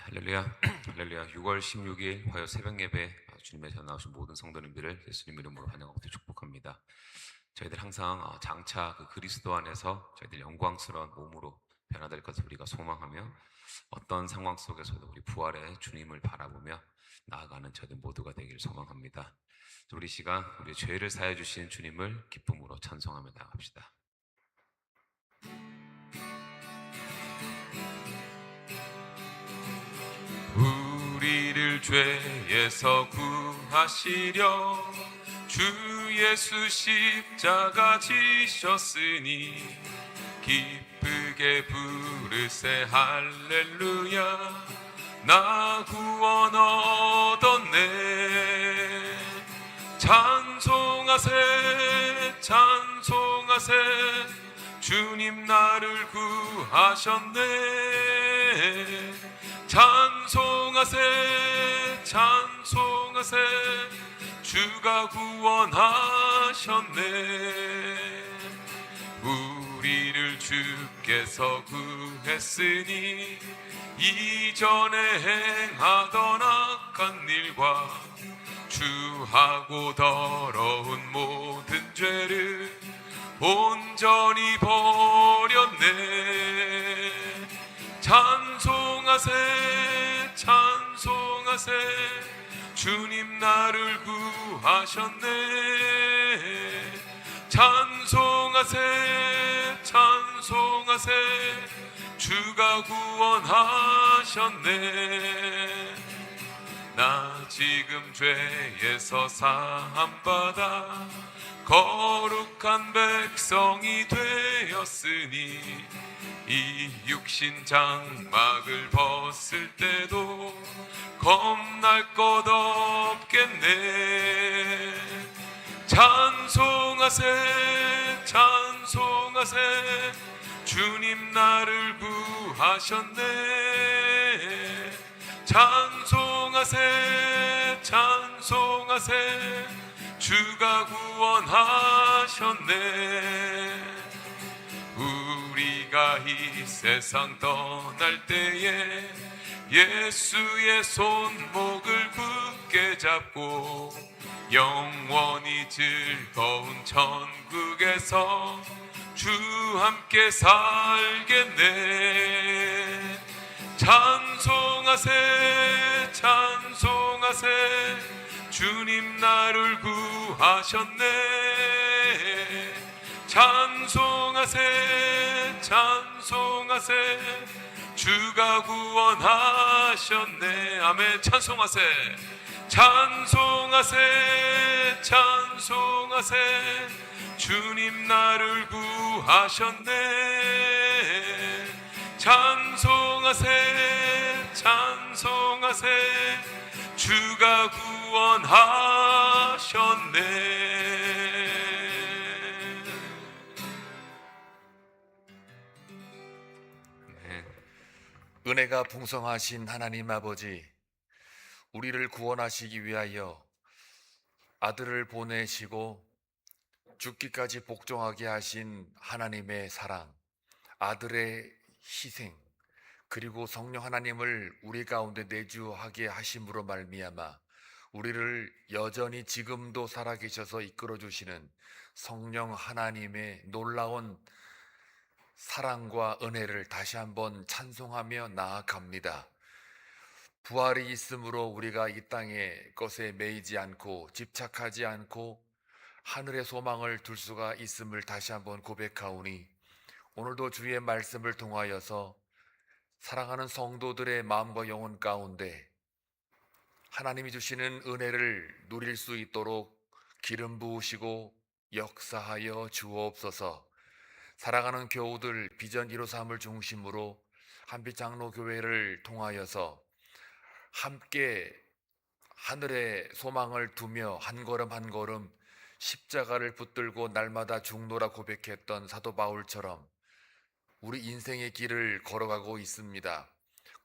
할렐루야, 할렐루야. 6월 16일 화요 새벽 예배 주님의 전에 나오신 모든 성도님들을 예수님 이름으로 환영하고 축복합니다. 저희들 항상 장차 그 그리스도 안에서 저희들 영광스러운 몸으로 변화될 것을 우리가 소망하며 어떤 상황 속에서도 우리 부활의 주님을 바라보며 나아가는 저희들 모두가 되기를 소망합니다. 우리 시간 우리 죄를 사해 주신 주님을 기쁨으로 찬송하며 나갑시다. 우리를 죄에서 구하시려 주 예수 십자가 지셨으니 기쁘게 부르세 할렐루야 나 구원 얻었네. 찬송하세 찬송하세 주님 나를 구하셨네. 찬송하세 찬송하세 주가 구원하셨네. 우리를 주께서 구했으니 이전에 행하던 악한 일과 주하고 더러운 모든 죄를 온전히 버렸네. 찬송하세 찬송하세 주님 나를 구하셨네. 찬송하세 찬송하세 주가 구원하셨네. 나 지금 죄에서 사함받아 거룩한 백성이 되었으니 이 육신 장막을 벗을 때도 겁날 것 없겠네. 찬송하세 찬송하세 주님 나를 구하셨네. 찬송하세 찬송하세 주가 구원하셨네. 우리가 이 세상 떠날 때에 예수의 손목을 굳게 잡고 영원히 즐거운 천국에서 주 함께 살겠네. 찬송하세 찬송하세 주님 나를 구하셨네. 찬송하세 찬송하세 주가 구원하셨네. 아멘. 찬송하세 찬송하세 찬송하세 주님 나를 구하셨네. 찬송하세 찬송하세 주가 구원하셨네. 은혜가 풍성하신 하나님 아버지, 우리를 구원하시기 위하여 아들을 보내시고 죽기까지 복종하게 하신 하나님의 사랑, 아들의 희생, 그리고 성령 하나님을 우리 가운데 내주하게 하심으로 말미암아 우리를 여전히 지금도 살아계셔서 이끌어주시는 성령 하나님의 놀라운 사랑과 은혜를 다시 한번 찬송하며 나아갑니다. 부활이 있으므로 우리가 이 땅의 것에 매이지 않고 집착하지 않고 하늘의 소망을 둘 수가 있음을 다시 한번 고백하오니, 오늘도 주의 말씀을 통하여서 사랑하는 성도들의 마음과 영혼 가운데 하나님이 주시는 은혜를 누릴 수 있도록 기름 부으시고 역사하여 주옵소서. 사랑하는 교우들 비전 153을 중심으로 한빛장로교회를 통하여서 함께 하늘의 소망을 두며 한 걸음 한 걸음 십자가를 붙들고 날마다 죽노라 고백했던 사도 바울처럼 우리 인생의 길을 걸어가고 있습니다.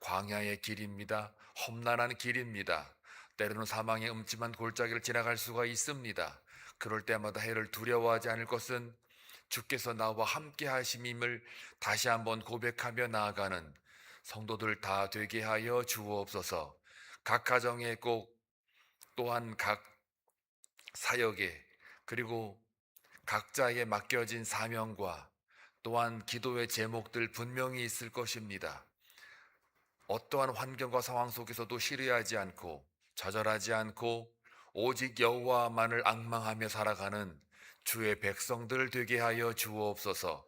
광야의 길입니다. 험난한 길입니다. 때로는 사망의 음침한 골짜기를 지나갈 수가 있습니다. 그럴 때마다 해를 두려워하지 않을 것은 주께서 나와 함께 하심임을 다시 한번 고백하며 나아가는 성도들 다 되게 하여 주옵소서. 각 가정에 꼭 또한 각 사역에 그리고 각자에게 맡겨진 사명과 또한 기도의 제목들 분명히 있을 것입니다. 어떠한 환경과 상황 속에서도 시리하지 않고 좌절하지 않고 오직 여호와만을 앙망하며 살아가는 주의 백성들 되게 하여 주옵소서.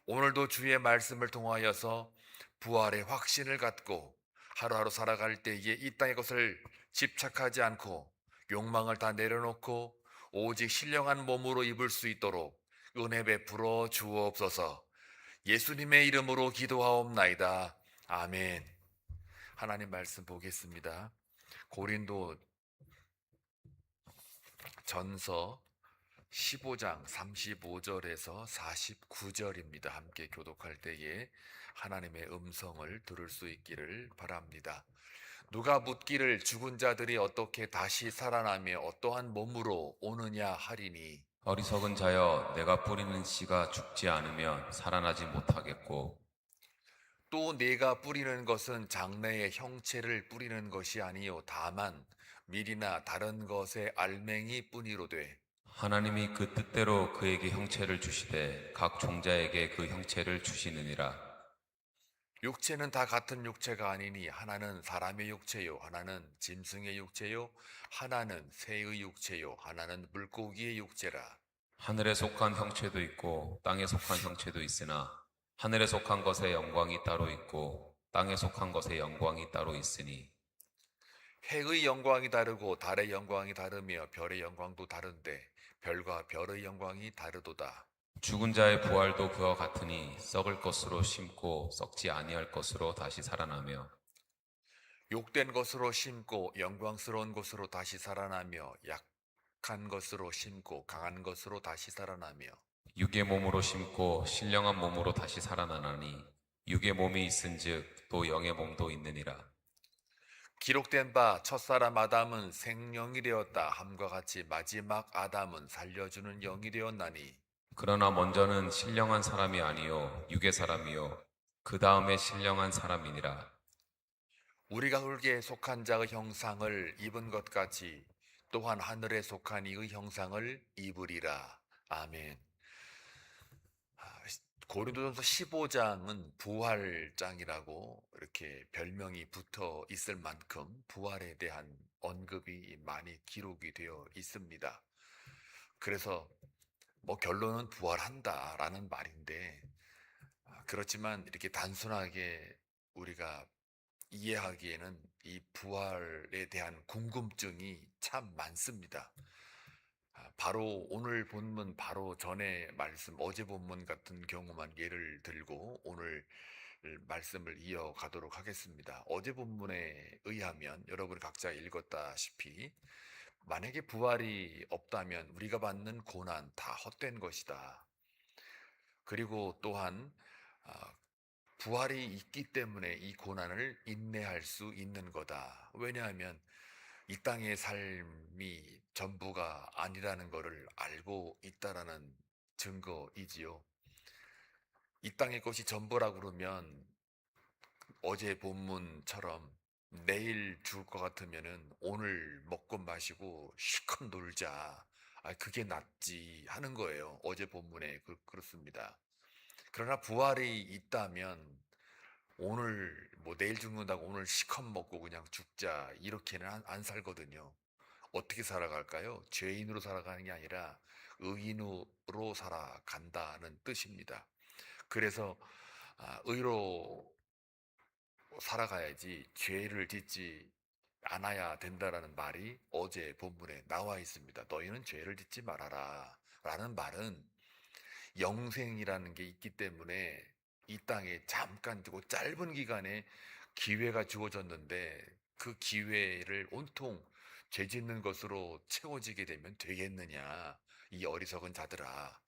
오늘도 주의 말씀을 통하여서 부활의 확신을 갖고 하루하루 살아갈 때에 이 땅의 것을 집착하지 않고 욕망을 다 내려놓고 오직 신령한 몸으로 입을 수 있도록 은혜 베풀어 주옵소서. 예수님의 이름으로 기도하옵나이다. 아멘. 하나님 말씀 보겠습니다. 고린도 전서 15장 35절에서 49절입니다. 함께 교독할 때에 하나님의 음성을 들을 수 있기를 바랍니다. 누가 묻기를 죽은 자들이 어떻게 다시 살아나며 어떠한 몸으로 오느냐 하리니, 어리석은 자여, 내가 뿌리는 씨가 죽지 않으면 살아나지 못하겠고, 또 내가 뿌리는 것은 장래의 형체를 뿌리는 것이 아니요 다만 밀이나 다른 것의 알맹이 뿐이로되, 하나님이 그 뜻대로 그에게 형체를 주시되 각 종자에게 그 형체를 주시느니라. 육체는 다 같은 육체가 아니니 하나는 사람의 육체요 하나는 짐승의 육체요 하나는 새의 육체요 하나는 물고기의 육체라. 하늘에 속한 형체도 있고 땅에 속한 형체도 있으나 하늘에 속한 것의 영광이 따로 있고 땅에 속한 것의 영광이 따로 있으니, 해의 영광이 다르고 달의 영광이 다르며 별의 영광도 다른데 별과 별의 영광이 다르도다. 죽은 자의 부활도 그와 같으니 썩을 것으로 심고 썩지 아니할 것으로 다시 살아나며, 욕된 것으로 심고 영광스러운 것으로 다시 살아나며 약한 것으로 심고 강한 것으로 다시 살아나며, 육의 몸으로 심고 신령한 몸으로 다시 살아나나니 육의 몸이 있은즉 또 영의 몸도 있느니라. 기록된 바 첫사람 아담은 생령이 되었다 함과 같이 마지막 아담은 살려주는 영이 되었나니, 그러나 먼저는 신령한 사람이 아니요 육의 사람이요 그 다음에 신령한 사람이니라. 우리가 흙에 속한 자의 형상을 입은 것 같이 또한 하늘에 속한 이의 형상을 입으리라. 아멘. 고린도전서 15장은 부활장이라고 이렇게 별명이 붙어 있을 만큼 부활에 대한 언급이 많이 기록이 되어 있습니다. 그래서 뭐 결론은 부활한다라는 말인데, 그렇지만 이렇게 단순하게 우리가 이해하기에는 이 부활에 대한 궁금증이 참 많습니다. 바로 오늘 본문 바로 전에 말씀 어제 본문 같은 경우만 예를 들고 오늘 말씀을 이어가도록 하겠습니다. 어제 본문에 의하면 여러분이 각자 읽었다시피 만약에 부활이 없다면 우리가 받는 고난 다 헛된 것이다. 그리고 또한 부활이 있기 때문에 이 고난을 인내할 수 있는 거다. 왜냐하면 이 땅의 삶이 전부가 아니라는 것을 알고 있다라는 증거이지요. 이 땅의 것이 전부라 그러면 어제 본문처럼 내일 죽을 것 같으면은 오늘 먹고 마시고 실컷 놀자. 그게 낫지 하는 거예요. 어제 본문에 그렇습니다. 그러나 부활이 있다면 오늘 뭐 내일 죽는다고 오늘 실컷 먹고 그냥 죽자 이렇게는 안 살거든요. 어떻게 살아갈까요? 죄인으로 살아가는 게 아니라 의인으로 살아간다는 뜻입니다. 그래서 의로 살아가야지 죄를 짓지 않아야 된다라는 말이 어제 본문에 나와 있습니다. 너희는 죄를 짓지 말아라 라는 말은 영생이라는 게 있기 때문에 이 땅에 잠깐 두고 짧은 기간에 기회가 주어졌는데 그 기회를 온통 죄 짓는 것으로 채워지게 되면 되겠느냐. 이 어리석은 자들아,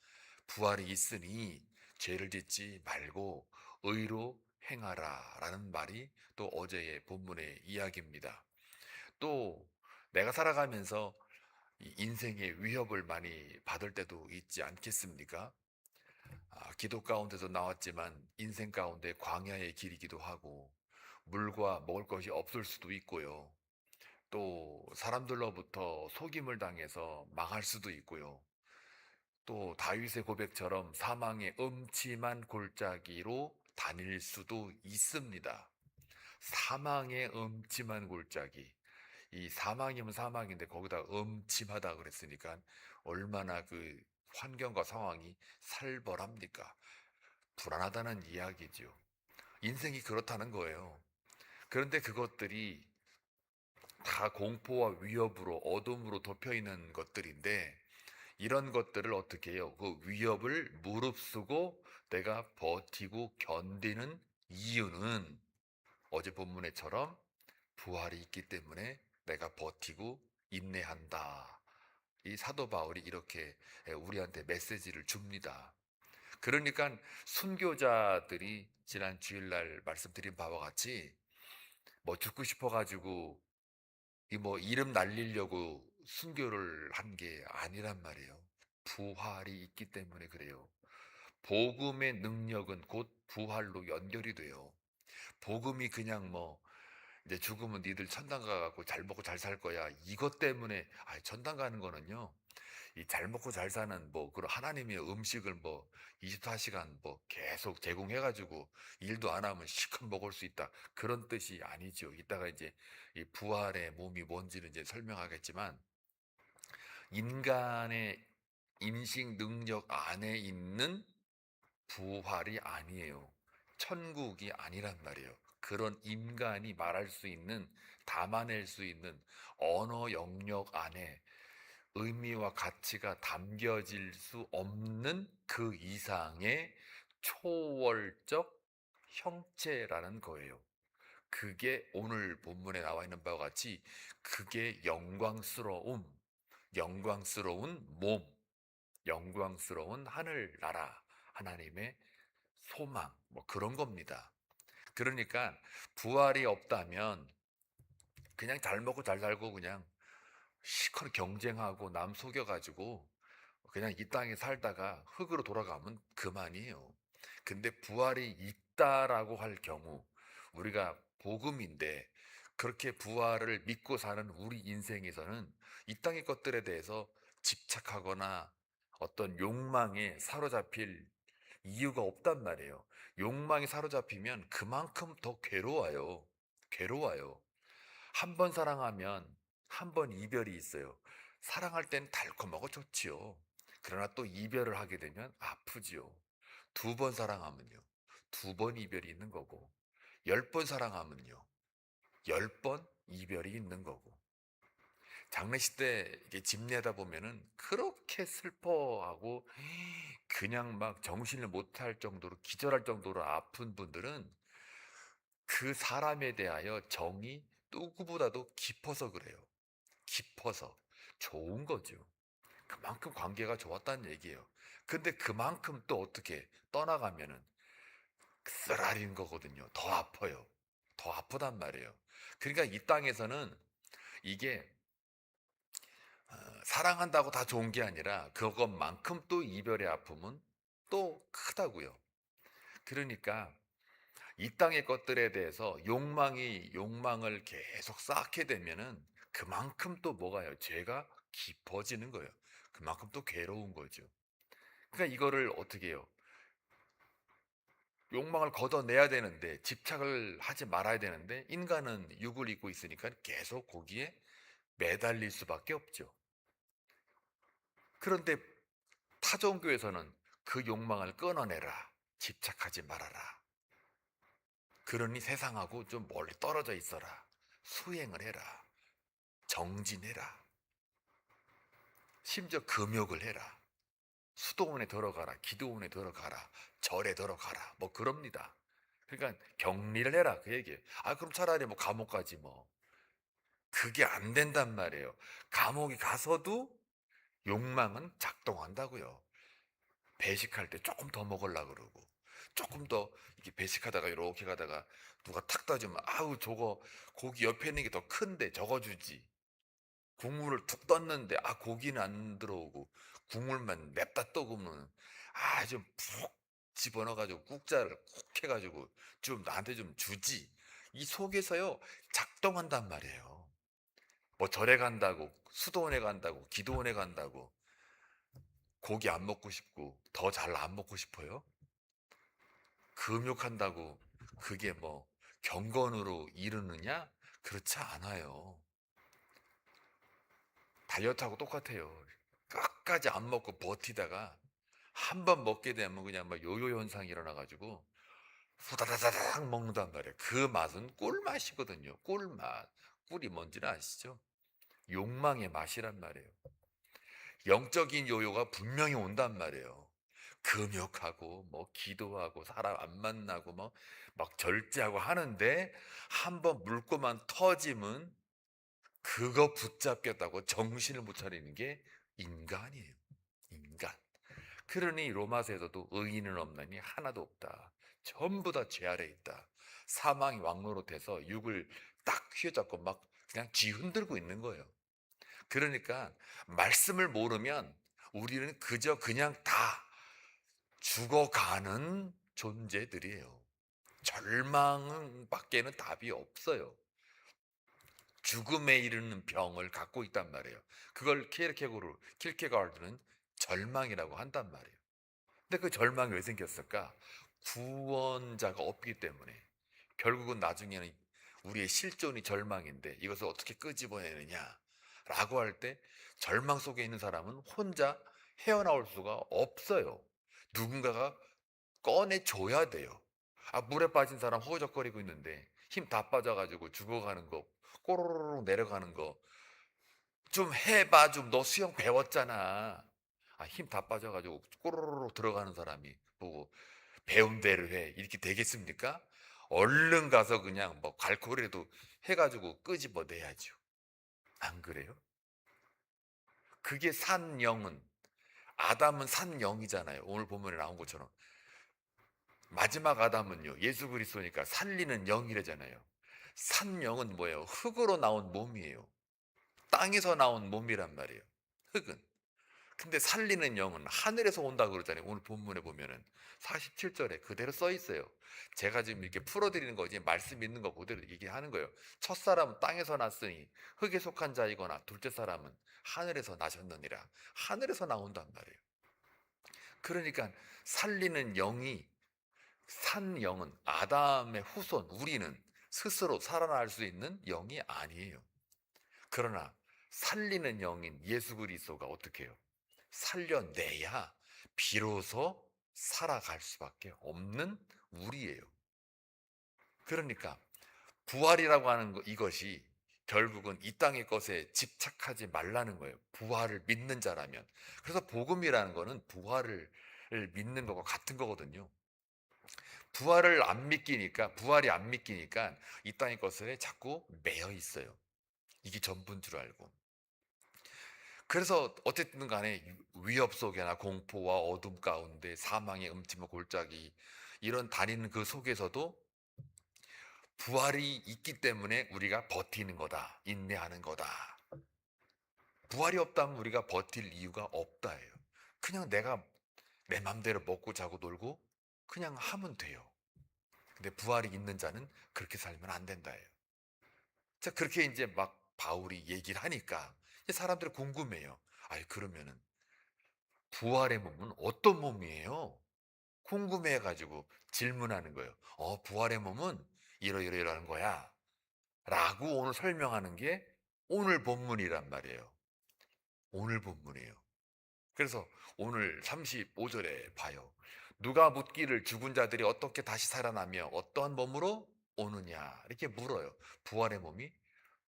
부활이 있으니 죄를 짓지 말고 의로 행하라 라는 말이 또 어제의 본문의 이야기입니다. 또 내가 살아가면서 이 인생의 위협을 많이 받을 때도 있지 않겠습니까? 기도 가운데서 나왔지만 인생 가운데 광야의 길이기도 하고 물과 먹을 것이 없을 수도 있고요. 또 사람들로부터 속임을 당해서 망할 수도 있고요. 또 다윗의 고백처럼 사망의 음침한 골짜기로 다닐 수도 있습니다. 사망의 음침한 골짜기. 이 사망이면 사망인데 거기다 음침하다 그랬으니까 얼마나 그 환경과 상황이 살벌합니까? 불안하다는 이야기죠. 인생이 그렇다는 거예요. 그런데 그것들이 다 공포와 위협으로 어둠으로 덮여 있는 것들인데 이런 것들을 어떻게 해요? 그 위협을 무릅쓰고 내가 버티고 견디는 이유는 어제 본문에처럼 부활이 있기 때문에 내가 버티고 인내한다. 이 사도 바울이 이렇게 우리한테 메시지를 줍니다. 그러니까 순교자들이 지난 주일날 말씀드린 바와 같이 뭐 죽고 싶어가지고 이 뭐 이름 날리려고 순교를 한 게 아니란 말이에요. 부활이 있기 때문에 그래요. 복음의 능력은 곧 부활로 연결이 돼요. 복음이 그냥 뭐 이제 죽으면 니들 천당 가갖고 잘 먹고 잘 살 거야. 이것 때문에 천당 가는 거는요. 이 잘 먹고 잘 사는 뭐 그런 하나님의 음식을 뭐 24시간 뭐 계속 제공해가지고 일도 안 하면 실컷 먹을 수 있다. 그런 뜻이 아니죠. 이따가 이제 이 부활의 몸이 뭔지는 이제 설명하겠지만 인간의 인식 능력 안에 있는 부활이 아니에요. 천국이 아니란 말이에요. 그런 인간이 말할 수 있는, 담아낼 수 있는 언어 영역 안에 의미와 가치가 담겨질 수 없는 그 이상의 초월적 형체라는 거예요. 그게 오늘 본문에 나와 있는 바와 같이 그게 영광스러운 몸, 영광스러운 하늘나라, 하나님의 소망, 뭐 그런 겁니다. 그러니까 부활이 없다면 그냥 잘 먹고 잘 살고 그냥 시커 경쟁하고 남 속여가지고 그냥 이 땅에 살다가 흙으로 돌아가면 그만이에요. 근데 부활이 있다라고 할 경우 우리가 복음인데 그렇게 부활을 믿고 사는 우리 인생에서는 이 땅의 것들에 대해서 집착하거나 어떤 욕망에 사로잡힐 이유가 없단 말이에요. 욕망에 사로잡히면 그만큼 더 괴로워요. 괴로워요. 한 번 사랑하면 한 번 이별이 있어요. 사랑할 땐 달콤하고 좋지요. 그러나 또 이별을 하게 되면 아프지요. 두 번 사랑하면요. 두 번 이별이 있는 거고, 10번 사랑하면요. 10번 이별이 있는 거고. 장례식 때 이게 집 내다 보면은 그렇게 슬퍼하고 그냥 막 정신을 못할 정도로 기절할 정도로 아픈 분들은 그 사람에 대하여 정이 누구보다도 깊어서 그래요. 깊어서 좋은 거죠. 그만큼 관계가 좋았다는 얘기예요. 근데 그만큼 또 어떻게 떠나가면은 쓰라린 거거든요. 더 아파요. 더 아프단 말이에요. 그러니까 이 땅에서는 이게 사랑한다고 다 좋은 게 아니라 그것만큼 또 이별의 아픔은 또 크다고요. 그러니까 이 땅의 것들에 대해서 욕망을 계속 쌓게 되면은 그만큼 또 뭐가요? 죄가 깊어지는 거예요. 그만큼 또 괴로운 거죠. 그러니까 이거를 어떻게 해요? 욕망을 걷어내야 되는데 집착을 하지 말아야 되는데 인간은 육을 입고 있으니까 계속 거기에 매달릴 수밖에 없죠. 그런데 타종교에서는 그 욕망을 끊어내라. 집착하지 말아라. 그러니 세상하고 좀 멀리 떨어져 있어라. 수행을 해라. 정진해라. 심지어 금욕을 해라. 수도원에 들어가라. 기도원에 들어가라. 절에 들어가라. 뭐 그럽니다. 그러니까 격리를 해라. 그 얘기예요. 그럼 차라리 뭐 감옥 가지 뭐. 그게 안 된단 말이에요. 감옥에 가서도 욕망은 작동한다고요. 배식할 때 조금 더 먹으려고 그러고 조금 더 이렇게 배식하다가 이렇게 가다가 누가 탁 떠주면 아우 저거 고기 옆에 있는 게 더 큰데 저거 주지. 국물을 툭 떴는데 고기는 안 들어오고 국물만 냅다 떠구면 좀 푹 집어넣어가지고 국자를 쿡 해가지고 좀 나한테 좀 주지. 이 속에서요 작동한단 말이에요. 뭐 절에 간다고, 수도원에 간다고, 기도원에 간다고 고기 안 먹고 싶고 더 잘 안 먹고 싶어요? 금욕한다고 그게 뭐 경건으로 이르느냐? 그렇지 않아요. 다이어트하고 똑같아요. 끝까지 안 먹고 버티다가 한 번 먹게 되면 그냥 막 요요 현상이 일어나가지고 후다다다닥 먹는단 말이에요. 그 맛은 꿀맛이거든요. 꿀맛. 꿀이 뭔지는 아시죠? 욕망의 맛이란 말이에요. 영적인 요요가 분명히 온단 말이에요. 금욕하고 뭐 기도하고 사람 안 만나고 뭐 막 절제하고 하는데 한번 물고만 터지면 그거 붙잡겠다고 정신을 못 차리는 게 인간이에요. 인간. 그러니 로마서에서도 의인은 없나니 하나도 없다. 전부 다 죄 아래 있다. 사망이 왕노릇해서 육을 딱 휘어잡고 막 그냥 쥐 흔들고 있는 거예요. 그러니까 말씀을 모르면 우리는 그저 그냥 다 죽어가는 존재들이에요. 절망밖에는 답이 없어요. 죽음에 이르는 병을 갖고 있단 말이에요. 그걸 킬케가르드는 절망이라고 한단 말이에요. 근데 그 절망이 왜 생겼을까? 구원자가 없기 때문에. 결국은 나중에는 우리의 실존이 절망인데 이것을 어떻게 끄집어내느냐 라고 할 때 절망 속에 있는 사람은 혼자 헤어나올 수가 없어요. 누군가가 꺼내줘야 돼요. 물에 빠진 사람 허우적거리고 있는데 힘 다 빠져가지고 죽어가는 거, 꼬르륵 내려가는 거 좀 해봐. 좀 너 수영 배웠잖아. 힘 다 빠져가지고 꼬르륵 들어가는 사람이 보고 배운 대로 해 이렇게 되겠습니까? 얼른 가서 그냥 뭐 갈고리라도 해가지고 끄집어내야죠. 안 그래요? 그게 산영은, 아담은 산영이잖아요. 오늘 본문에 나온 것처럼 마지막 아담은요 예수 그리스도니까 살리는 영이래잖아요. 산영은 뭐예요? 흙으로 나온 몸이에요. 땅에서 나온 몸이란 말이에요. 흙은. 근데 살리는 영은 하늘에서 온다고 그러잖아요. 오늘 본문에 보면은 47절에 그대로 써 있어요. 제가 지금 이렇게 풀어드리는 거지 말씀 있는 거 그대로 얘기하는 거예요. 첫사람은 땅에서 났으니 흙에 속한 자이거나 둘째 사람은 하늘에서 나셨느니라. 하늘에서 나온단 말이에요. 그러니까 살리는 영이, 산 영은 아담의 후손 우리는 스스로 살아날 수 있는 영이 아니에요. 그러나 살리는 영인 예수 그리스도가 어떻게 해요? 살려내야 비로소 살아갈 수밖에 없는 우리예요. 그러니까 부활이라고 하는 이것이 결국은 이 땅의 것에 집착하지 말라는 거예요. 부활을 믿는 자라면. 그래서 복음이라는 거는 부활을 믿는 것과 같은 거거든요. 부활이 안 믿기니까 이 땅의 것에 자꾸 매여 있어요. 이게 전부인 줄 알고. 그래서 어쨌든 간에 위협 속에나 공포와 어둠 가운데 사망의 음침한 골짜기 이런 다니는 그 속에서도 부활이 있기 때문에 우리가 버티는 거다. 인내하는 거다. 부활이 없다면 우리가 버틸 이유가 없다예요. 그냥 내가 내 맘대로 먹고 자고 놀고 그냥 하면 돼요. 근데 부활이 있는 자는 그렇게 살면 안 된다예요. 자, 그렇게 이제 막 바울이 얘기를 하니까 이제 사람들이 궁금해요. 그러면은 부활의 몸은 어떤 몸이에요? 궁금해가지고 질문하는 거예요. 부활의 몸은 이러이러이러는 거야. 라고 오늘 설명하는 게 오늘 본문이란 말이에요. 오늘 본문이에요. 그래서 오늘 35절에 봐요. 누가 묻기를 죽은 자들이 어떻게 다시 살아나며 어떠한 몸으로 오느냐 이렇게 물어요. 부활의 몸이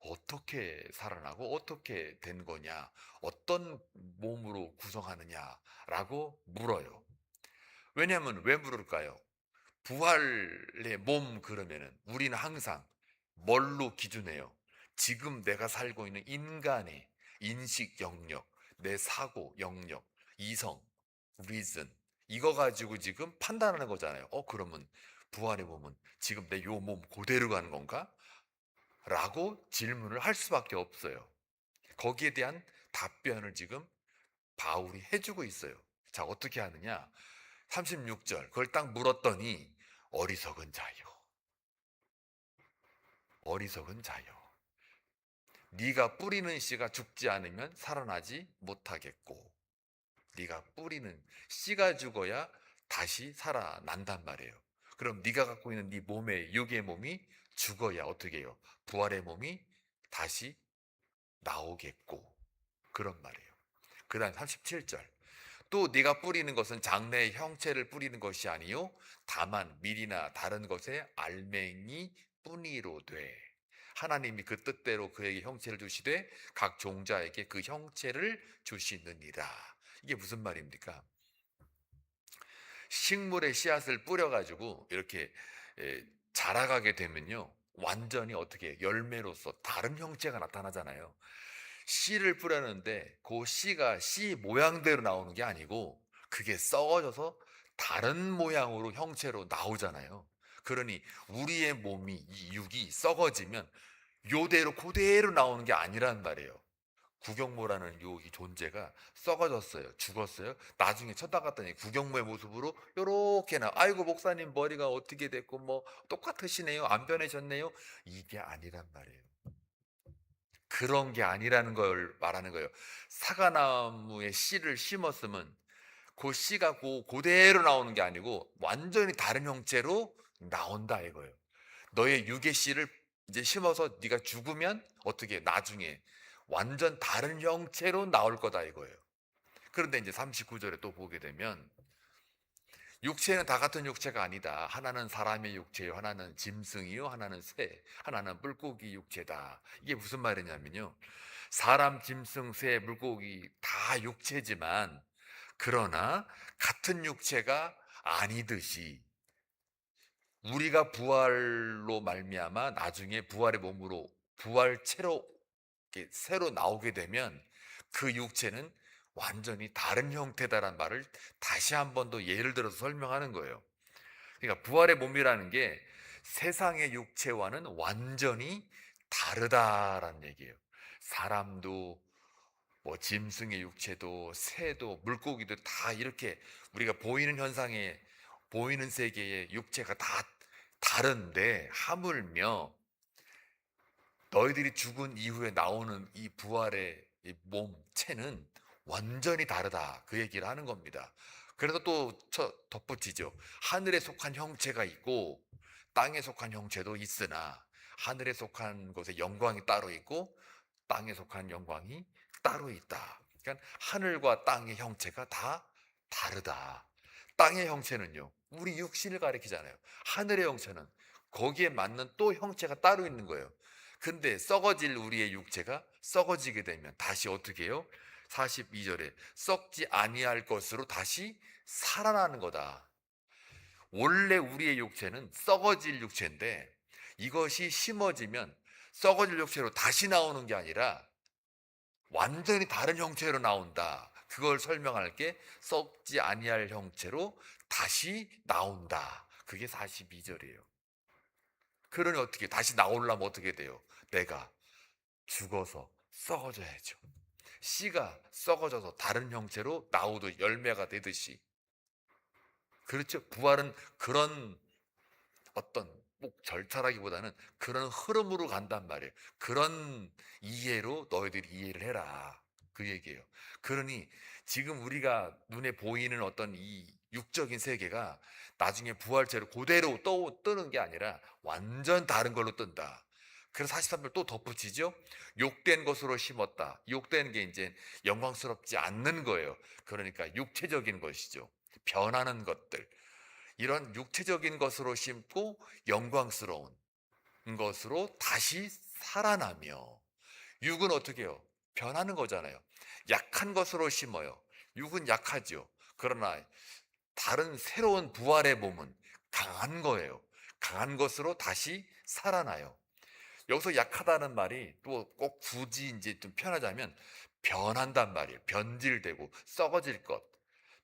어떻게 살아나고 어떻게 된 거냐, 어떤 몸으로 구성하느냐라고 물어요. 왜냐하면 왜 물을까요? 부활의 몸 그러면은 우리는 항상 뭘로 기준해요? 지금 내가 살고 있는 인간의 인식 영역, 내 사고 영역, 이성, reason 이거 가지고 지금 판단하는 거잖아요. 그러면 부활의 몸은 지금 내 요 몸 그대로 가는 건가? 라고 질문을 할 수밖에 없어요. 거기에 대한 답변을 지금 바울이 해주고 있어요. 자, 어떻게 하느냐? 36절 그걸 딱 물었더니 어리석은 자요. 어리석은 자요. 네가 뿌리는 씨가 죽지 않으면 살아나지 못하겠고, 네가 뿌리는 씨가 죽어야 다시 살아난단 말이에요. 그럼 네가 갖고 있는 네 몸의 육의 몸이 죽어야 어떻게 해요? 부활의 몸이 다시 나오겠고, 그런 말이에요. 그 다음 37절. 또 네가 뿌리는 것은 장래의 형체를 뿌리는 것이 아니요 다만 밀이나 다른 것의 알맹이 뿐이로되, 하나님이 그 뜻대로 그에게 형체를 주시되 각 종자에게 그 형체를 주시느니라. 이게 무슨 말입니까? 식물의 씨앗을 뿌려가지고 이렇게 자라가게 되면요, 완전히 어떻게 열매로서 다른 형체가 나타나잖아요. 씨를 뿌렸는데 그 씨가 씨 모양대로 나오는 게 아니고 그게 썩어져서 다른 모양으로 형체로 나오잖아요. 그러니 우리의 몸이, 이 육이 썩어지면 요대로 그대로 나오는 게 아니란 말이에요. 구경모라는 이 존재가 썩어졌어요. 죽었어요. 나중에 쳐다봤더니 구경모의 모습으로 요렇게 아이고 목사님 머리가 어떻게 됐고 뭐 똑같으시네요. 안 변해졌네요. 이게 아니란 말이에요. 그런 게 아니라는 걸 말하는 거예요. 사과나무에 씨를 심었으면 그 씨가 그대로 나오는 게 아니고 완전히 다른 형체로 나온다 이거예요. 너의 육의 씨를 이제 심어서 네가 죽으면 어떻게 나중에 완전 다른 형체로 나올 거다 이거예요. 그런데 이제 39절에 또 보게 되면 육체는 다 같은 육체가 아니다. 하나는 사람의 육체요, 하나는 짐승이요, 하나는 새, 하나는 물고기 육체다. 이게 무슨 말이냐면요, 사람, 짐승, 새, 물고기 다 육체지만 그러나 같은 육체가 아니듯이 우리가 부활로 말미암아 나중에 부활의 몸으로 부활체로 이렇게 새로 나오게 되면 그 육체는 완전히 다른 형태다라는 말을 다시 한 번 더 예를 들어서 설명하는 거예요. 그러니까 부활의 몸이라는 게 세상의 육체와는 완전히 다르다라는 얘기예요. 사람도 뭐 짐승의 육체도 새도 물고기도 다 이렇게 우리가 보이는 현상에 보이는 세계의 육체가 다 다른데 하물며 너희들이 죽은 이후에 나오는 이 부활의 이 몸체는 완전히 다르다, 그 얘기를 하는 겁니다. 그래서 또 덧붙이죠. 하늘에 속한 형체가 있고 땅에 속한 형체도 있으나 하늘에 속한 것의 영광이 따로 있고 땅에 속한 영광이 따로 있다. 그러니까 하늘과 땅의 형체가 다 다르다. 땅의 형체는요, 우리 육신을 가리키잖아요. 하늘의 형체는 거기에 맞는 또 형체가 따로 있는 거예요. 근데 썩어질 우리의 육체가 썩어지게 되면 다시 어떻게 해요? 42절에 썩지 아니할 것으로 다시 살아나는 거다. 원래 우리의 육체는 썩어질 육체인데 이것이 심어지면 썩어질 육체로 다시 나오는 게 아니라 완전히 다른 형체로 나온다. 그걸 설명할 게 썩지 아니할 형체로 다시 나온다. 그게 42절이에요. 그러니 어떻게 다시 나오려면 어떻게 돼요? 내가 죽어서 썩어져야죠. 씨가 썩어져서 다른 형체로 나오도 열매가 되듯이. 그렇죠. 부활은 그런 어떤 꼭 절차라기보다는 그런 흐름으로 간단 말이에요. 그런 이해로 너희들이 이해를 해라, 그 얘기예요. 그러니 지금 우리가 눈에 보이는 어떤 이 육적인 세계가 나중에 부활체로 그대로 뜨는 게 아니라 완전 다른 걸로 뜬다. 그래서 43절 또 덧붙이죠. 욕된 것으로 심었다. 욕된 게 이제 영광스럽지 않는 거예요. 그러니까 육체적인 것이죠. 변하는 것들. 이런 육체적인 것으로 심고 영광스러운 것으로 다시 살아나며, 육은 어떻게 해요? 변하는 거잖아요. 약한 것으로 심어요. 육은 약하죠. 그러나 다른 새로운 부활의 몸은 강한 거예요. 강한 것으로 다시 살아나요. 여기서 약하다는 말이 또 꼭 굳이 이제 좀 편하자면 변한단 말이에요. 변질되고 썩어질 것.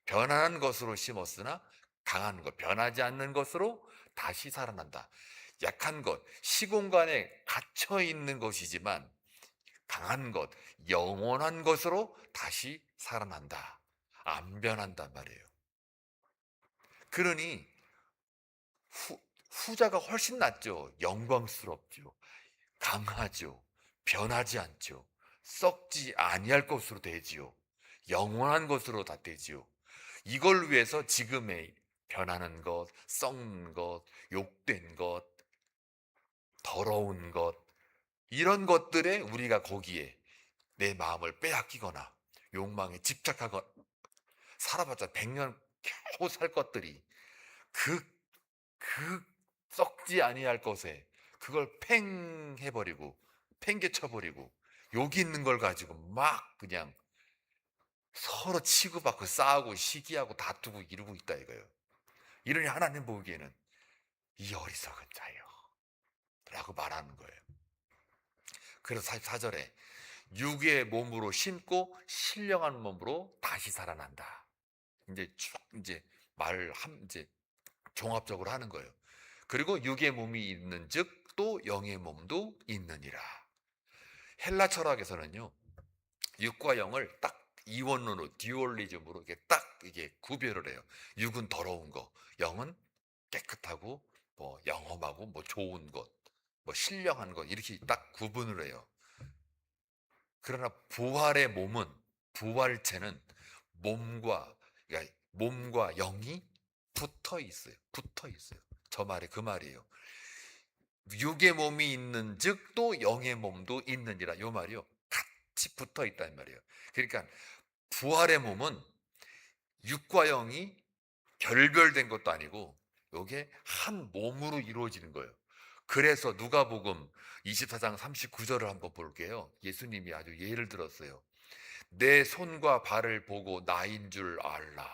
변한 것으로 심었으나 강한 것, 변하지 않는 것으로 다시 살아난다. 약한 것, 시공간에 갇혀 있는 것이지만 강한 것, 영원한 것으로 다시 살아난다. 안 변한단 말이에요. 그러니 후자가 훨씬 낫죠. 영광스럽죠. 강하죠. 변하지 않죠. 썩지 아니할 것으로 되지요. 영원한 것으로 다 되지요. 이걸 위해서 지금의 변하는 것, 썩는 것, 욕된 것, 더러운 것, 이런 것들에 우리가 거기에 내 마음을 빼앗기거나 욕망에 집착하거나 살아봤자 100년 겨우 살 것들이 그, 그 썩지 아니할 것에 그걸 팽 해버리고 팽개쳐버리고 여기 있는 걸 가지고 막 그냥 서로 치고받고 싸우고 시기하고 다투고 이러고 있다 이거예요. 이러니 하나님 보기에는 이 어리석은 자요 라고 말하는 거예요. 그래서 4절에 육의 몸으로 심고 신령한 몸으로 다시 살아난다. 이제 쭉 이제 말을 이제 종합적으로 하는 거예요. 그리고 육의 몸이 있는즉 또 영의 몸도 있느니라. 헬라 철학에서는요, 육과 영을 딱 이원론으로 듀얼리즘으로 이게 딱 이게 구별을 해요. 육은 더러운 거, 영은 깨끗하고 뭐 영험하고 뭐 좋은 것, 뭐 신령한 것 이렇게 딱 구분을 해요. 그러나 부활의 몸은 부활체는 몸과 그러니까 몸과 영이 붙어 있어요. 붙어 있어요. 저 말이 그 말이에요. 육의 몸이 있는즉 또 영의 몸도 있느니라. 요 말이요. 같이 붙어 있다는 말이에요. 그러니까 부활의 몸은 육과 영이 결별된 것도 아니고 요게 한 몸으로 이루어지는 거예요. 그래서 누가복음 24장 39절을 한번 볼게요. 예수님이 아주 예를 들었어요. 내 손과 발을 보고 나인 줄 알라.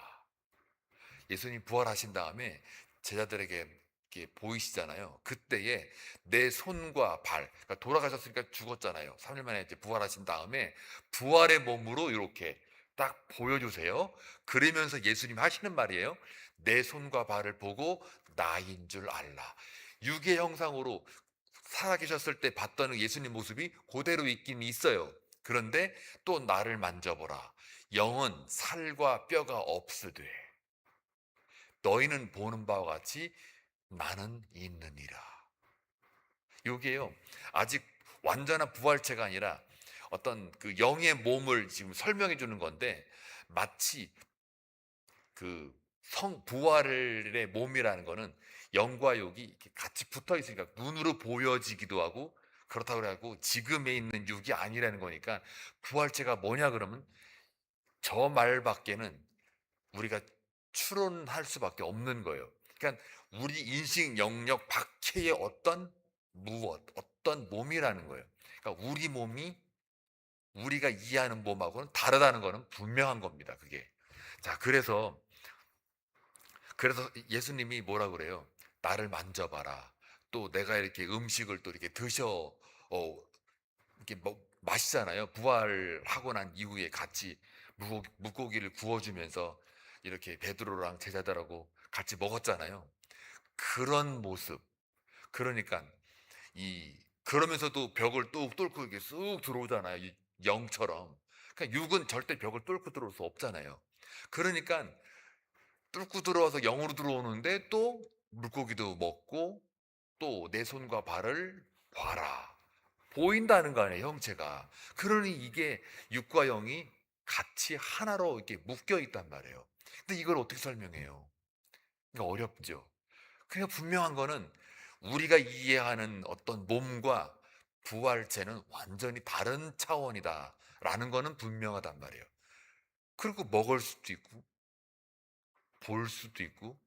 예수님 부활하신 다음에 제자들에게 이렇게 보이시잖아요. 그때에 내 손과 발, 그러니까 돌아가셨으니까 죽었잖아요. 3일 만에 이제 부활하신 다음에 부활의 몸으로 이렇게 딱 보여주세요. 그러면서 예수님 하시는 말이에요. 내 손과 발을 보고 나인 줄 알라. 육의 형상으로 살아계셨을 때 봤던 예수님 모습이 그대로 있긴 있어요. 그런데 또 나를 만져보라. 영은 살과 뼈가 없으되 너희는 보는 바와 같이 나는 있느니라. 이게요, 아직 완전한 부활체가 아니라 어떤 그 영의 몸을 지금 설명해 주는 건데, 마치 그 부활의 몸이라는 거는 영과 육이 이렇게 같이 붙어 있으니까 눈으로 보여지기도 하고 그렇다고 그래갖고 지금에 있는 육이 아니라는 거니까 부활체가 뭐냐 그러면 저 말밖에는 우리가 추론할 수밖에 없는 거예요. 그러니까 우리 인식 영역 밖의 어떤 어떤 몸이라는 거예요. 그러니까 우리 몸이 우리가 이해하는 몸하고는 다르다는 거는 분명한 겁니다. 그게. 자, 그래서 예수님이 뭐라 그래요? 나를 만져봐라. 또 내가 이렇게 음식을 또 이렇게 이렇게 마시잖아요. 부활하고 난 이후에 같이 물고기를 구워주면서 이렇게 베드로랑 제자들하고 같이 먹었잖아요. 그런 모습. 그러니까 그러면서도 벽을 뚝 뚫고 이렇게 쑥 들어오잖아요. 이 영처럼. 그러니까 육은 절대 벽을 뚫고 들어올 수 없잖아요. 그러니까 뚫고 들어와서 영으로 들어오는데 또 물고기도 먹고 또 내 손과 발을 봐라. 보인다는 거 아니에요, 형체가. 그러니 이게 육과 영이 같이 하나로 이렇게 묶여 있단 말이에요. 근데 이걸 어떻게 설명해요? 그러니까 어렵죠. 그러니까 분명한 거는 우리가 이해하는 어떤 몸과 부활체는 완전히 다른 차원이다라는 거는 분명하단 말이에요. 그리고 먹을 수도 있고 볼 수도 있고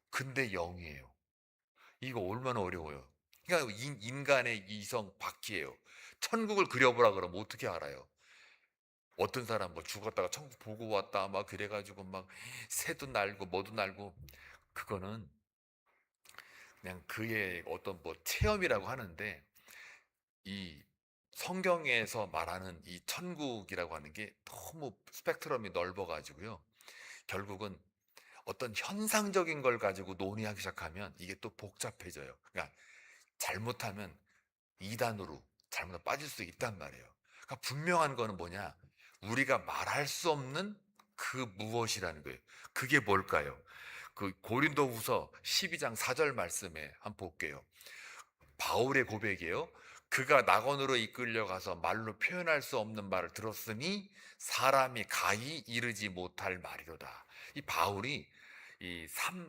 근데 영이에요. 이거 얼마나 어려워요. 그러니까 인간의 이성 바퀴예요. 천국을 그려보라 그러면 어떻게 알아요? 어떤 사람 뭐 죽었다가 천국 보고 왔다 막 그래가지고 막 새도 날고 뭐도 날고 그거는 그냥 그의 어떤 뭐 체험이라고 하는데 이 성경에서 말하는 이 천국이라고 하는 게 너무 스펙트럼이 넓어가지고요. 결국은 어떤 현상적인 걸 가지고 논의하기 시작하면 이게 또 복잡해져요. 그러니까 잘못하면 이단으로 잘못 빠질 수 있단 말이에요. 그러니까 분명한 거는 뭐냐? 우리가 말할 수 없는 그 무엇이라는 거예요. 그게 뭘까요? 그 고린도후서 12장 4절 말씀에 한번 볼게요. 바울의 고백이에요. 그가 낙원으로 이끌려가서 말로 표현할 수 없는 말을 들었으니 사람이 가히 이르지 못할 말이로다. 이 바울이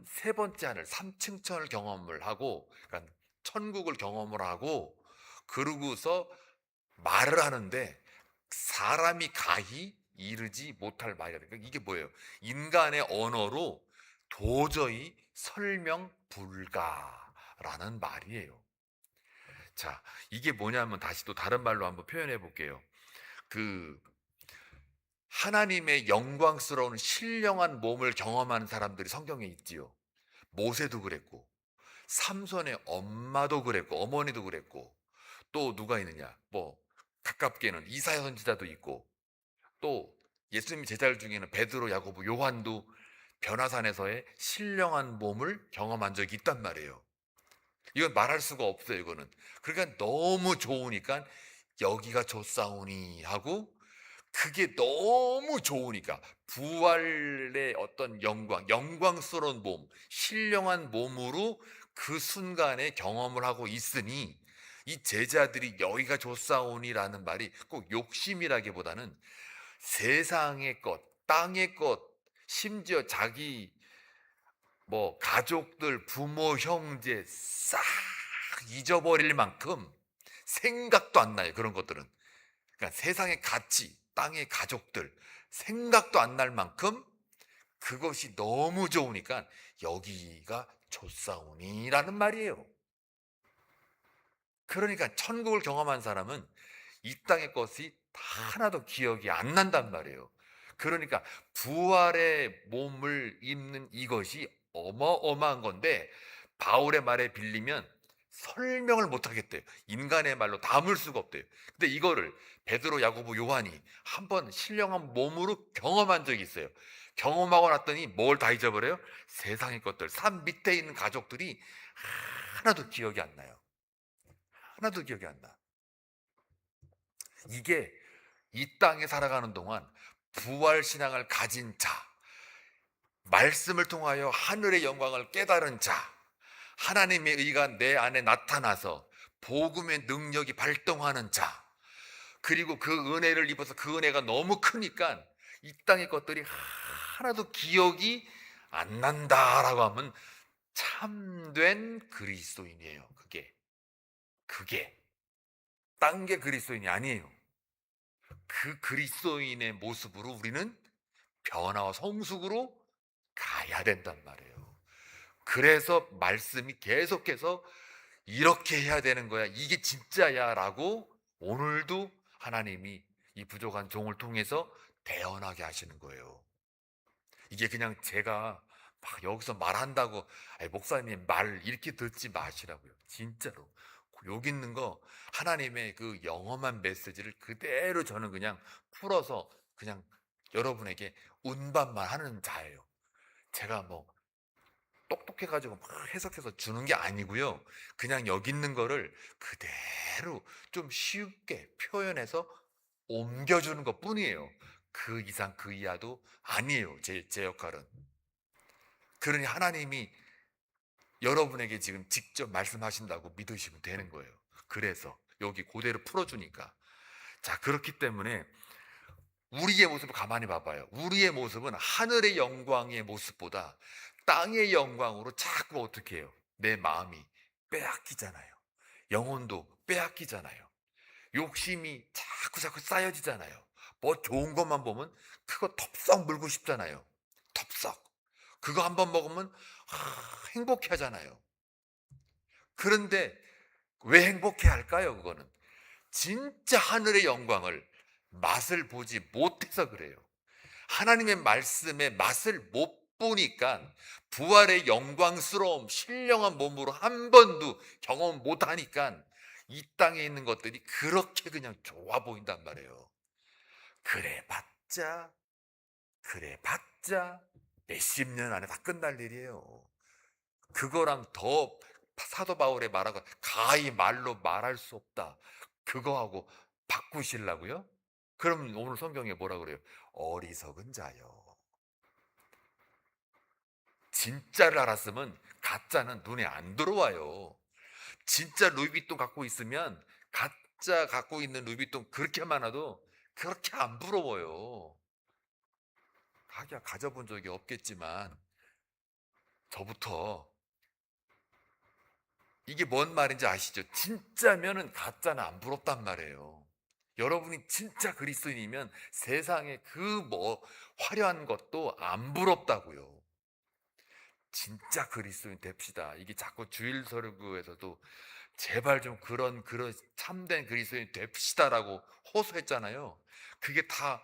세 번째 하늘, 삼층천을 경험을 하고, 그러니까 천국을 경험을 하고, 그러고서 말을 하는데 사람이 가히 이르지 못할 말이다. 그러니까 이게 뭐예요? 인간의 언어로 도저히 설명 불가라는 말이에요. 자, 이게 뭐냐면 다시 또 다른 말로 한번 표현해 볼게요. 그 하나님의 영광스러운 신령한 몸을 경험하는 사람들이 성경에 있지요. 모세도 그랬고, 삼손의 엄마도 그랬고, 어머니도 그랬고, 또 누가 있느냐? 뭐 가깝게는 이사야 선지자도 있고, 또 예수님 제자들 중에는 베드로, 야고보, 요한도 변화산에서의 신령한 몸을 경험한 적이 있단 말이에요. 이건 말할 수가 없어요, 이거는. 그러니까 너무 좋으니까 여기가 좋사오니 하고, 그게 너무 좋으니까 부활의 어떤 영광스러운 몸, 신령한 몸으로 그 순간에 경험을 하고 있으니 이 제자들이 여기가 좋사오니라는 말이 꼭 욕심이라기보다는 세상의 것, 땅의 것, 심지어 자기 뭐 가족들, 부모, 형제 싹 잊어버릴 만큼 생각도 안 나요. 그런 것들은. 그러니까 세상의 가치, 땅의 가족들 생각도 안 날 만큼 그것이 너무 좋으니까 여기가 좋사오니라는 말이에요. 그러니까 천국을 경험한 사람은 이 땅의 것이 다 하나도 기억이 안 난단 말이에요. 그러니까 부활의 몸을 입는 이것이 어마어마한 건데 바울의 말에 빌리면 설명을 못 하겠대요. 인간의 말로 담을 수가 없대요. 근데 이거를 베드로, 야고보, 요한이 한번 신령한 몸으로 경험한 적이 있어요. 경험하고 났더니 뭘 다 잊어버려요? 세상의 것들, 산 밑에 있는 가족들이 하나도 기억이 안 나요. 하나도 기억이 안 나. 이게 이 땅에 살아가는 동안 부활 신앙을 가진 자, 말씀을 통하여 하늘의 영광을 깨달은 자, 하나님의 의가 내 안에 나타나서 복음의 능력이 발동하는 자, 그리고 그 은혜를 입어서 그 은혜가 너무 크니까 이 땅의 것들이 하나도 기억이 안 난다라고 하면 참된 그리스도인이에요. 그게 딴 게 그리스도인이 아니에요. 그 그리스도인의 모습으로 우리는 변화와 성숙으로 가야 된단 말이에요. 그래서 말씀이 계속해서 이렇게 해야 되는 거야, 이게 진짜야 라고 오늘도 하나님이 이 부족한 종을 통해서 대언하게 하시는 거예요. 이게 그냥 제가 막 여기서 말한다고 목사님 말 이렇게 듣지 마시라고요. 진짜로 여기 있는 거 하나님의 그 영험한 메시지를 그대로 저는 그냥 풀어서 그냥 여러분에게 운반만 하는 자예요. 제가 뭐 똑똑해가지고 막 해석해서 주는 게 아니고요. 그냥 여기 있는 거를 그대로 좀 쉽게 표현해서 옮겨주는 것 뿐이에요. 그 이상 그 이하도 아니에요. 제 역할은. 그러니 하나님이 여러분에게 지금 직접 말씀하신다고 믿으시면 되는 거예요. 그래서 여기 그대로 풀어주니까. 자, 그렇기 때문에 우리의 모습을 가만히 봐봐요. 우리의 모습은 하늘의 영광의 모습보다 땅의 영광으로 자꾸 어떻게 해요? 내 마음이 빼앗기잖아요. 영혼도 빼앗기잖아요. 욕심이 자꾸 쌓여지잖아요. 뭐 좋은 것만 보면 그거 텁썩 물고 싶잖아요. 텁썩. 그거 한번 먹으면 행복해 하잖아요. 그런데 왜 행복해 할까요? 그거는 진짜 하늘의 영광을 맛을 보지 못해서 그래요. 하나님의 말씀의 맛을 못 보니까 부활의 영광스러움, 신령한 몸으로 한 번도 경험 못 하니까 이 땅에 있는 것들이 그렇게 그냥 좋아 보인단 말이에요. 그래 봤자 몇십 년 안에 다 끝날 일이에요. 그거랑 더 사도 바울의 말하고 가히 말로 말할 수 없다, 그거하고 바꾸시려고요? 그럼 오늘 성경에 뭐라 그래요? 어리석은 자요. 진짜를 알았으면 가짜는 눈에 안 들어와요. 진짜 루이비통 갖고 있으면 각자 갖고 있는 루비통 그렇게 많아도 그렇게 안 부러워요. 하기야 가져본 적이 없겠지만 저부터 이게 뭔 말인지 아시죠? 진짜면은 가짜는 안 부럽단 말이에요. 여러분이 진짜 그리스도인이면 세상에 그 뭐 화려한 것도 안 부럽다고요. 진짜 그리스도인 됩시다. 이게 자꾸 주일 설교에서도 제발 좀 그런 참된 그리스도인 됩시다라고 호소했잖아요. 그게 다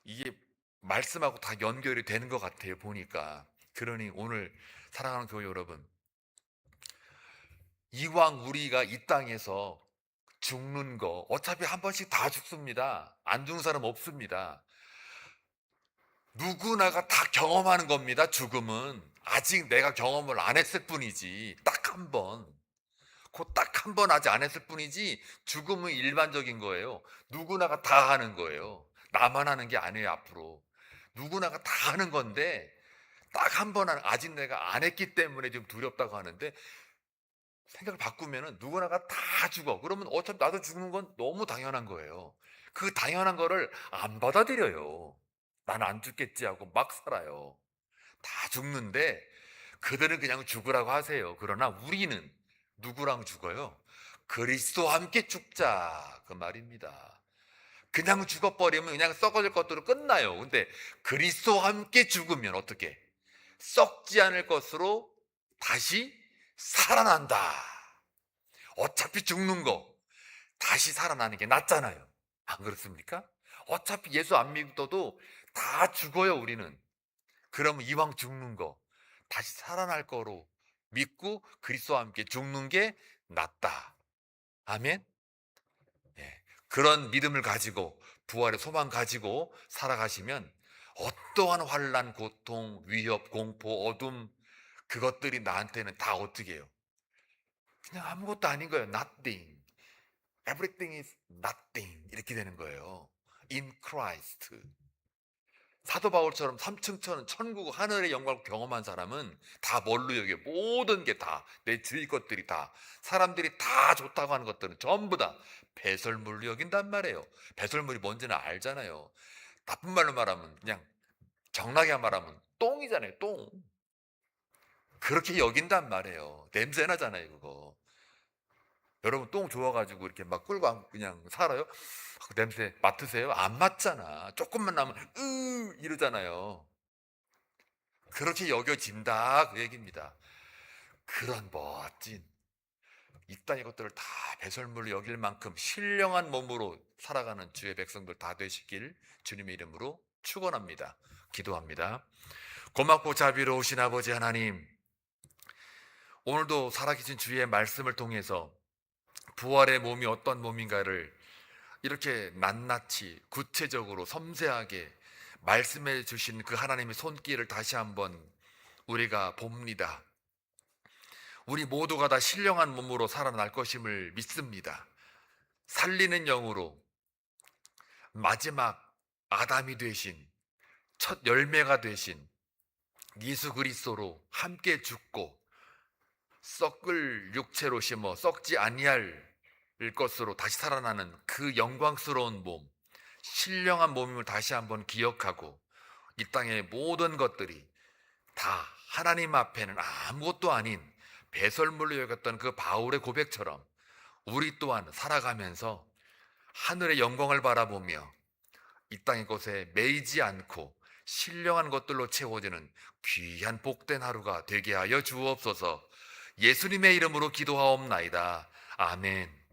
이게 말씀하고 다 연결이 되는 것 같아요, 보니까. 그러니 오늘 사랑하는 교회 여러분, 이왕 우리가 이 땅에서 죽는 거 어차피 한 번씩 다 죽습니다. 안 죽는 사람 없습니다. 누구나가 다 경험하는 겁니다. 죽음은 아직 내가 경험을 안 했을 뿐이지. 딱 한 번. 그 딱 한 번 아직 안 했을 뿐이지 죽음은 일반적인 거예요. 누구나가 다 하는 거예요. 나만 하는 게 아니에요. 앞으로 누구나가 다 하는 건데 딱 한 번 아직 내가 안 했기 때문에 좀 두렵다고 하는데, 생각을 바꾸면은 누구나가 다 죽어. 그러면 어차피 나도 죽는 건 너무 당연한 거예요. 그 당연한 거를 안 받아들여요. 난 안 죽겠지 하고 막 살아요. 다 죽는데 그들은 그냥 죽으라고 하세요. 그러나 우리는 누구랑 죽어요? 그리스도와 함께 죽자, 그 말입니다. 그냥 죽어버리면 그냥 썩어질 것으로 끝나요. 근데 그리스도와 함께 죽으면 어떻게? 썩지 않을 것으로 다시 살아난다. 어차피 죽는 거 다시 살아나는 게 낫잖아요. 안 그렇습니까? 어차피 예수 안 믿어도 다 죽어요, 우리는. 그러면 이왕 죽는 거 다시 살아날 거로 믿고 그리스도와 함께 죽는 게 낫다. 아멘. 예. 그런 믿음을 가지고 부활의 소망 가지고 살아가시면 어떠한 환난, 고통, 위협, 공포, 어둠, 그것들이 나한테는 다 어떻게 해요? 그냥 아무것도 아닌 거예요. Nothing. Everything is nothing. 이렇게 되는 거예요. In Christ. 사도 바울처럼 삼층천 천국 하늘의 영광을 경험한 사람은 다 뭘로 여겨? 모든 게 다, 내 주위 것들이 다, 사람들이 다 좋다고 하는 것들은 전부 다 배설물로 여긴단 말이에요. 배설물이 뭔지는 알잖아요. 나쁜 말로 말하면 그냥 정나게 말하면 똥이잖아요. 똥. 그렇게 여긴단 말이에요. 냄새 나잖아요, 그거. 여러분 똥 좋아가지고 이렇게 막 끌고 그냥 살아요? 그 냄새 맡으세요? 안 맡잖아. 조금만 나면 이러잖아요. 그렇게 여겨진다, 그 얘기입니다. 그런 멋진 이 땅의 것들을 다 배설물로 여길 만큼 신령한 몸으로 살아가는 주의 백성들 다 되시길 주님의 이름으로 축원합니다. 기도합니다. 고맙고 자비로우신 아버지 하나님, 오늘도 살아계신 주의 말씀을 통해서 부활의 몸이 어떤 몸인가를 이렇게 낱낱이 구체적으로 섬세하게 말씀해 주신 그 하나님의 손길을 다시 한번 우리가 봅니다. 우리 모두가 다 신령한 몸으로 살아날 것임을 믿습니다. 살리는 영으로 마지막 아담이 되신, 첫 열매가 되신 예수 그리스도로 함께 죽고 썩을 육체로 심어 썩지 아니할 것으로 다시 살아나는 그 영광스러운 몸, 신령한 몸임을 다시 한번 기억하고 이 땅의 모든 것들이 다 하나님 앞에는 아무것도 아닌 배설물로 여겼던 그 바울의 고백처럼 우리 또한 살아가면서 하늘의 영광을 바라보며 이 땅의 것에 매이지 않고 신령한 것들로 채워지는 귀한 복된 하루가 되게 하여 주옵소서. 예수님의 이름으로 기도하옵나이다. 아멘.